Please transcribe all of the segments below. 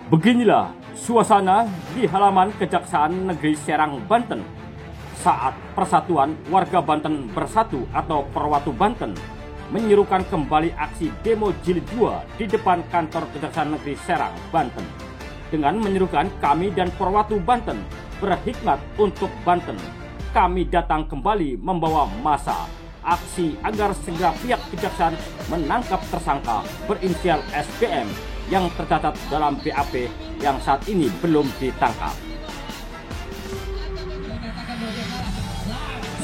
Beginilah suasana di halaman Kejaksaan Negeri Serang, Banten saat Persatuan Warga Banten Bersatu atau Perwatu Banten menyerukan kembali aksi demo jilid 2 di depan kantor Kejaksaan Negeri Serang, Banten. Dengan menyerukan kami dan Perwatu Banten berhikmat untuk Banten, kami datang kembali membawa massa aksi agar segera pihak kejaksaan menangkap tersangka berinisial SBM yang tercatat dalam BAP yang saat ini belum ditangkap.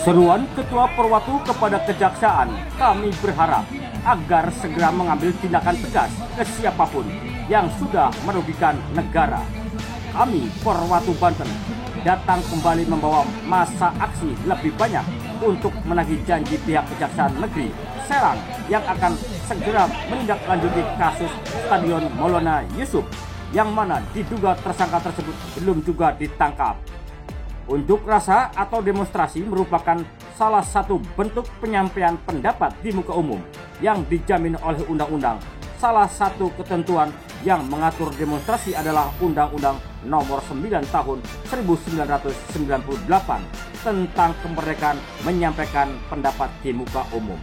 Seruan Ketua Perwatu kepada kejaksaan, kami berharap agar segera mengambil tindakan tegas ke siapapun yang sudah merugikan negara. Kami, Perwatu Banten, datang kembali membawa massa aksi lebih banyak untuk menagih janji pihak Kejaksaan Negeri Serang yang akan segera menindaklanjuti kasus Stadion Maulana Yusuf yang mana diduga tersangka tersebut belum juga ditangkap. Unjuk rasa atau demonstrasi merupakan salah satu bentuk penyampaian pendapat di muka umum yang dijamin oleh undang-undang. Salah satu ketentuan yang mengatur demonstrasi adalah Undang-Undang Nomor 9 Tahun 1998 tentang kemerdekaan menyampaikan pendapat di muka umum.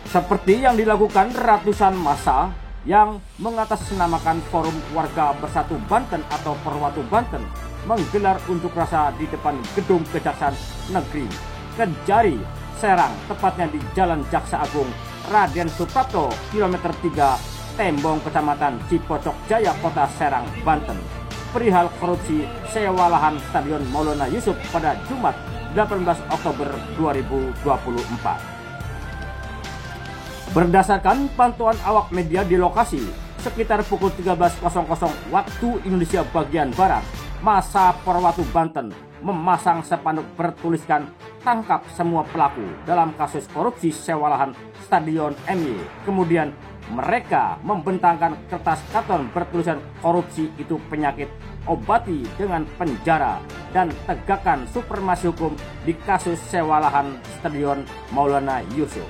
Seperti yang dilakukan ratusan massa yang mengatasnamakan Forum Warga Bersatu Banten atau Perwatu Banten menggelar unjuk rasa di depan gedung Kejaksaan Negeri Kejari, Serang, tepatnya di Jalan Jaksa Agung Raden Suprapto, kilometer 3, Tembong, Kecamatan Cipocok Jaya, Kota Serang, Banten, perihal korupsi sewa lahan Stadion Maulana Yusuf pada Jumat 18 Oktober 2024. Berdasarkan pantauan awak media di lokasi, sekitar pukul 13.00 waktu Indonesia bagian Barat, massa Perwatu Banten memasang spanduk bertuliskan "Tangkap semua pelaku" dalam kasus korupsi sewa lahan Stadion MY. Kemudian mereka membentangkan kertas karton bertulisan "Korupsi itu penyakit, obati dengan penjara dan tegakkan supremasi hukum di kasus sewa lahan Stadion Maulana Yusuf."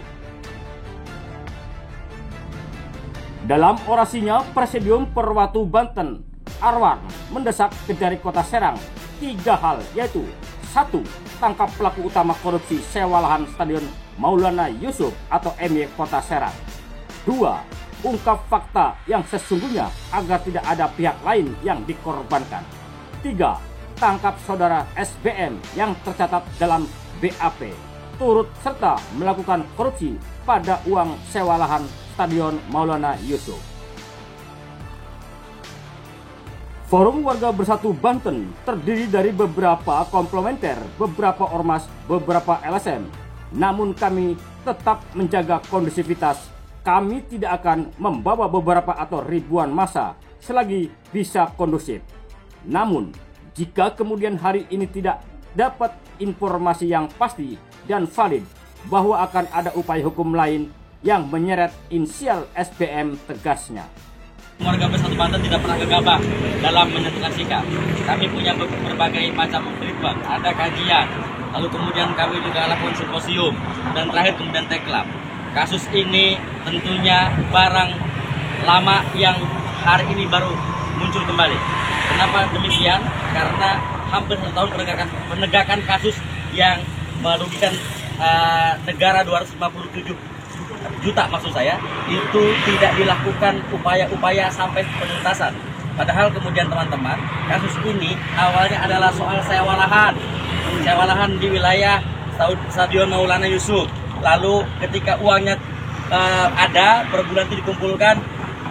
Dalam orasinya, Presidium Perwatu Banten Arwan mendesak Kejari Kota Serang 3 hal, yaitu 1. Tangkap pelaku utama korupsi sewa lahan Stadion Maulana Yusuf atau MY Kota Serang. 2. Ungkap fakta yang sesungguhnya agar tidak ada pihak lain yang dikorbankan. 3. Tangkap saudara SBM yang tercatat dalam BAP turut serta melakukan korupsi pada uang sewa lahan Stadion Maulana Yusuf. Forum Warga Bersatu Banten terdiri dari beberapa komplementer, beberapa ormas, beberapa LSM. Namun kami tetap menjaga kondusivitas. Kami tidak akan membawa beberapa atau ribuan massa selagi bisa kondusif. Namun, jika kemudian hari ini tidak dapat informasi yang pasti dan valid bahwa akan ada upaya hukum lain yang menyeret inisial SBM, tegasnya. Warga Bersatu Banten tidak pernah gegabah dalam menentukan sikap. Kami punya berbagai macam treatment, ada kajian, lalu kemudian kami juga lakukan simposium, dan terakhir kemudian teklab. Kasus ini tentunya barang lama yang hari ini baru muncul kembali. Kenapa demikian? Karena hampir 1 tahun penegakan kasus yang merugikan negara 257 juta maksud saya, itu tidak dilakukan upaya-upaya sampai penuntasan. Padahal kemudian teman-teman, kasus ini awalnya adalah soal sewa lahan di wilayah Stadion Maulana Yusuf. Lalu ketika uangnya ada, per bulan itu dikumpulkan,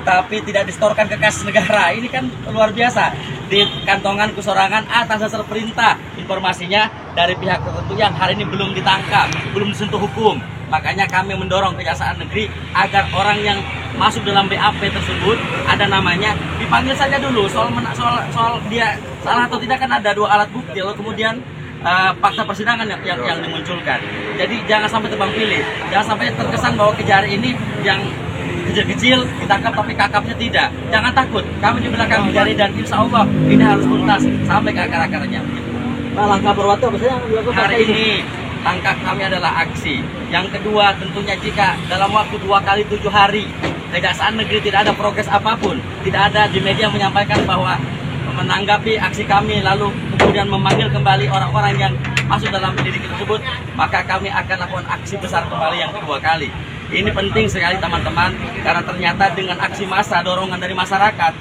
tapi tidak disetorkan ke kas negara. Ini kan luar biasa. Di kantongan kesorangan atas dasar perintah, informasinya dari pihak tertentu yang hari ini belum ditangkap, belum disentuh hukum. Makanya kami mendorong Kejaksaan Negeri agar orang yang masuk dalam BAP tersebut, ada namanya, dipanggil saja dulu. Soal dia salah atau tidak kan ada 2 alat bukti, lalu kemudian fakta persidangan yang dimunculkan. Jadi jangan sampai tebang pilih, jangan sampai terkesan bahwa Kejari ini yang kecil-kecil ditangkap tapi kakapnya tidak. Jangan takut, kami di belakang Kejari dan insya Allah ini harus tuntas sampai ke akar-akarnya. Nah, langkah Perwatu apa sih yang dilakukan hari ini? Langkah kami adalah aksi. Yang kedua, tentunya jika dalam waktu 2 kali 7 hari Kejaksaan Negeri tidak ada progres apapun, tidak ada di media menyampaikan bahwa menanggapi aksi kami lalu kemudian memanggil kembali orang-orang yang masuk dalam pendidikan tersebut, maka kami akan lakukan aksi besar kembali yang kedua kali. Ini penting sekali teman-teman, karena ternyata dengan aksi massa, dorongan dari masyarakat,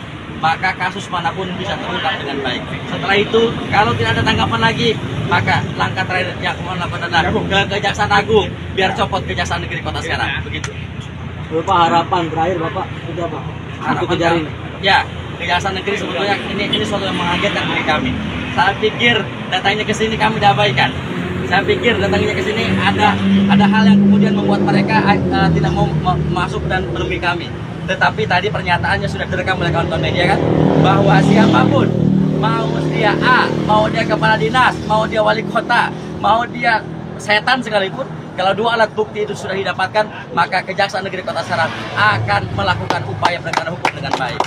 maka kasus manapun bisa terungkap dengan baik. Setelah itu, kalau tidak ada tanggapan lagi, maka langkah terakhir yang akan lakukan adalah ke Kejaksaan Agung, biar copot Kejaksaan Negeri Kota Serang. Begitu. Bapak, harapan terakhir Bapak sudah Pak untuk kejar ini. Ya, Kejaksaan Negeri sebetulnya ini sesuatu yang mengagetkan bagi kami. Saya pikir datangnya ke sini kami diabaikan. Saya pikir datangnya ke sini ada hal yang kemudian membuat mereka tidak mau masuk dan menemui kami. Tetapi tadi pernyataannya sudah direkam oleh kawan-kawan media kan, bahwa siapapun, mau dia A, mau dia kepala dinas, mau dia wali kota, mau dia setan sekalipun, kalau dua alat bukti itu sudah didapatkan, maka Kejaksaan Negeri Kota Serang akan melakukan upaya penegakan hukum dengan baik.